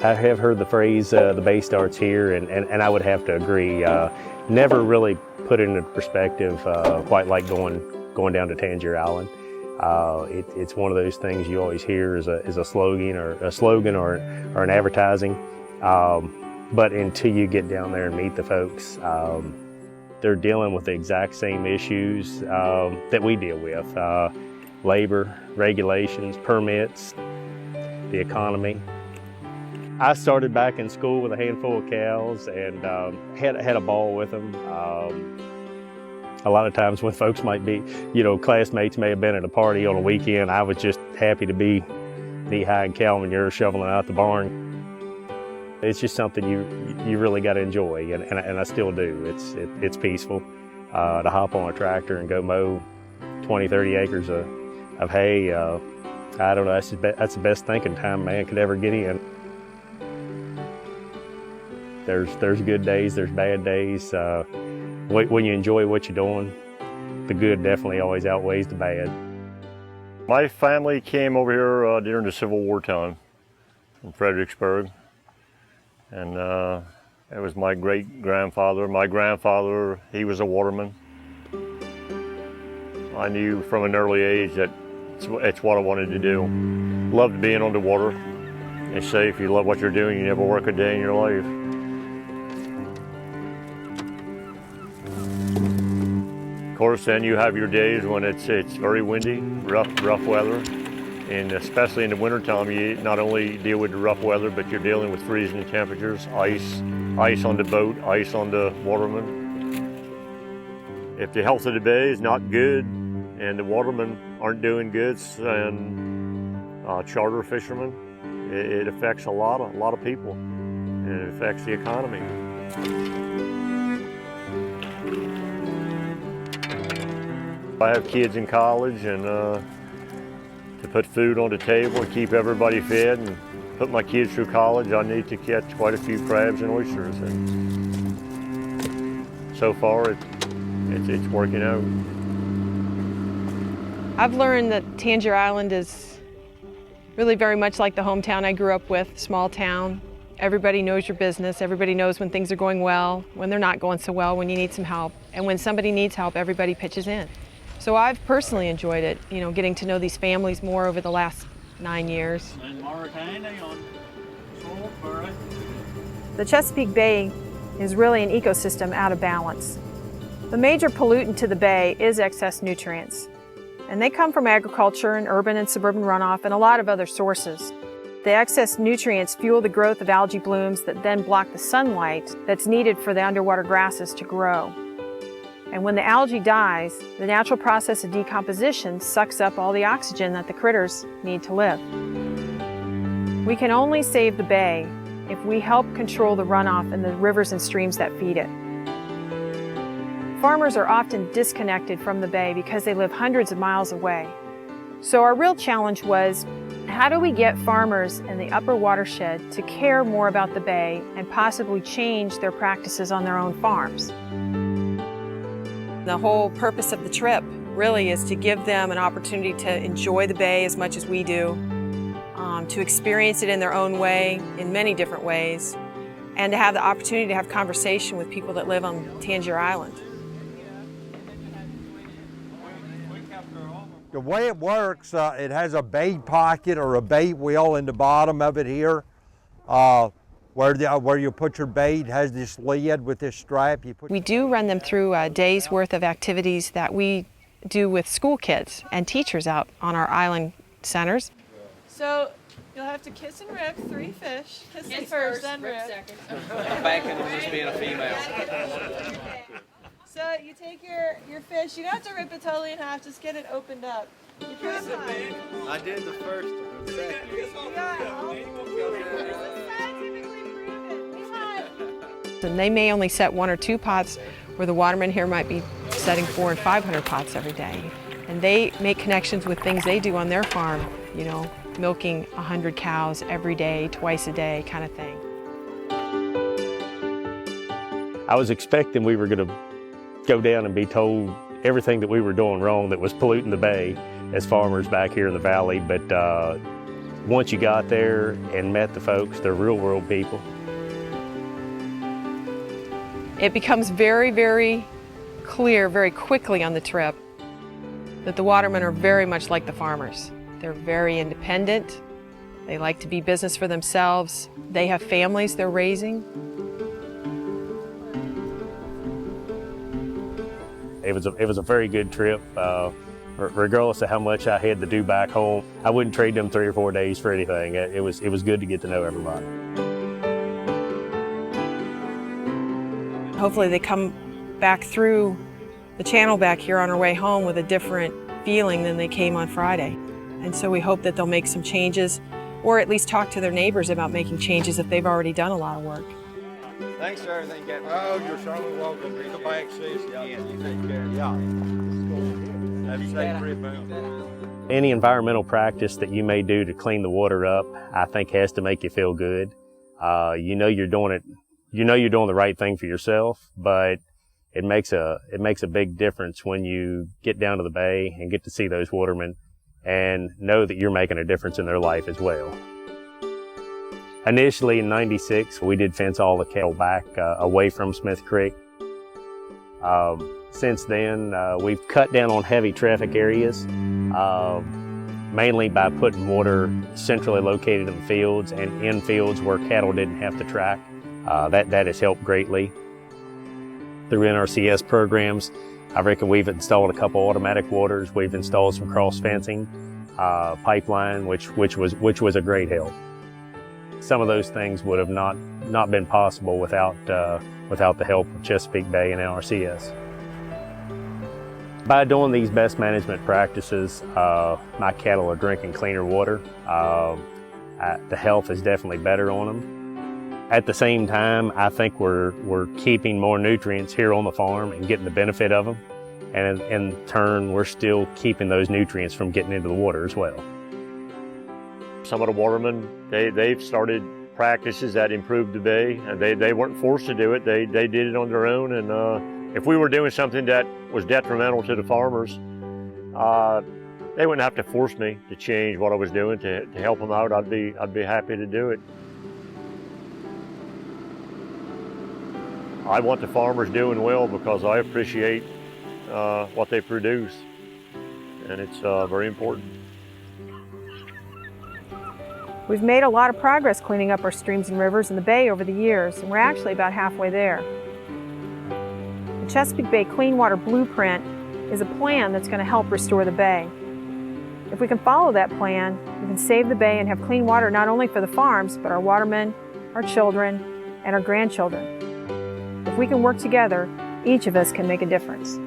I have heard the phrase, the bay starts here, and I would have to agree. Never really put it into perspective quite like going down to Tangier Island. It's one of those things you always hear is a slogan or an advertising. But until you get down there and meet the folks, they're dealing with the exact same issues that we deal with. Labor, regulations, permits, the economy. I started back in school with a handful of cows and had a ball with them. A lot of times when folks might be, classmates may have been at a party on a weekend, I was just happy to be knee-high in cow manure shoveling out the barn. It's just something you really got to enjoy, and I still do. It's peaceful to hop on a tractor and go mow 20, 30 acres of hay. I don't know, that's the best thinking time a man could ever get in. There's good days, there's bad days. When you enjoy what you're doing, the good definitely always outweighs the bad. My family came over here during the Civil War time in Fredericksburg. And it was my great-grandfather. My grandfather, he was a waterman. I knew from an early age that it's what I wanted to do. Loved being on the water. They say if you love what you're doing, you never work a day in your life. Of course, then you have your days when it's very windy, rough weather. And especially in the wintertime, you not only deal with the rough weather, but you're dealing with freezing temperatures, ice on the boat, ice on the watermen. If the health of the bay is not good and the watermen aren't doing good, and charter fishermen, it affects a lot of people, and it affects the economy. I have kids in college, and to put food on the table and keep everybody fed and put my kids through college, I need to catch quite a few crabs and oysters. And so far, it's working out. I've learned that Tangier Island is really very much like the hometown I grew up with, small town. Everybody knows your business. Everybody knows when things are going well, when they're not going so well, when you need some help. And when somebody needs help, everybody pitches in. So I've personally enjoyed it, getting to know these families more over the last 9 years. The Chesapeake Bay is really an ecosystem out of balance. The major pollutant to the bay is excess nutrients, and they come from agriculture and urban and suburban runoff and a lot of other sources. The excess nutrients fuel the growth of algae blooms that then block the sunlight that's needed for the underwater grasses to grow. And when the algae dies, the natural process of decomposition sucks up all the oxygen that the critters need to live. We can only save the bay if we help control the runoff and the rivers and streams that feed it. Farmers are often disconnected from the bay because they live hundreds of miles away. So our real challenge was, how do we get farmers in the upper watershed to care more about the bay and possibly change their practices on their own farms? The whole purpose of the trip really is to give them an opportunity to enjoy the bay as much as we do, to experience it in their own way, in many different ways, and to have the opportunity to have conversation with people that live on Tangier Island. The way it works, it has a bait pocket or a bait wheel in the bottom of it here. Where you put your bait has this lid with this strap. We do run them through a day's worth of activities that we do with school kids and teachers out on our island centers. So you'll have to kiss and rip 3 fish. Kiss them first, then rip. I'm banking on just being a female. So you take your fish. You don't have to rip it totally in half. Just get it opened up. You press it. I did the first and second. And they may only set 1 or 2 pots where the watermen here might be setting 400 and 500 pots every day. And they make connections with things they do on their farm, milking 100 cows every day, twice a day kind of thing. I was expecting we were going to go down and be told everything that we were doing wrong that was polluting the bay as farmers back here in the valley, but once you got there and met the folks, they're real world people. It becomes very, very clear very quickly on the trip that the watermen are very much like the farmers. They're very independent. They like to be business for themselves. They have families they're raising. It was a very good trip. Regardless of how much I had to do back home, I wouldn't trade them 3 or 4 days for anything. It was good to get to know everybody. Hopefully they come back through the channel back here on our way home with a different feeling than they came on Friday. And so we hope that they'll make some changes, or at least talk to their neighbors about making changes if they've already done a lot of work. Thanks for everything, Captain. Oh, you're certainly welcome. Be the back, sis. Yeah, you take care. Yeah. Have a safe trip, man. Any environmental practice that you may do to clean the water up, I think has to make you feel good. You know you're doing the right thing for yourself, but it makes a big difference when you get down to the bay and get to see those watermen and know that you're making a difference in their life as well. Initially in '96, we did fence all the cattle back away from Smith Creek. Since then, we've cut down on heavy traffic areas, mainly by putting water centrally located in the fields and in fields where cattle didn't have to track. That has helped greatly. Through NRCS programs, I reckon we've installed a couple automatic waters. We've installed some cross fencing, pipeline, which was a great help. Some of those things would have not been possible without the help of Chesapeake Bay and NRCS. By doing these best management practices, my cattle are drinking cleaner water. The health is definitely better on them. At the same time, I think we're keeping more nutrients here on the farm and getting the benefit of them. And in turn, we're still keeping those nutrients from getting into the water as well. Some of the watermen, they've started practices that improved the bay, and they weren't forced to do it. They did it on their own, and if we were doing something that was detrimental to the farmers, they wouldn't have to force me to change what I was doing to help them out. I'd be happy to do it. I want the farmers doing well because I appreciate what they produce, and it's very important. We've made a lot of progress cleaning up our streams and rivers in the bay over the years, and we're actually about halfway there. The Chesapeake Bay Clean Water Blueprint is a plan that's going to help restore the bay. If we can follow that plan, we can save the bay and have clean water not only for the farms, but our watermen, our children, and our grandchildren. If we can work together, each of us can make a difference.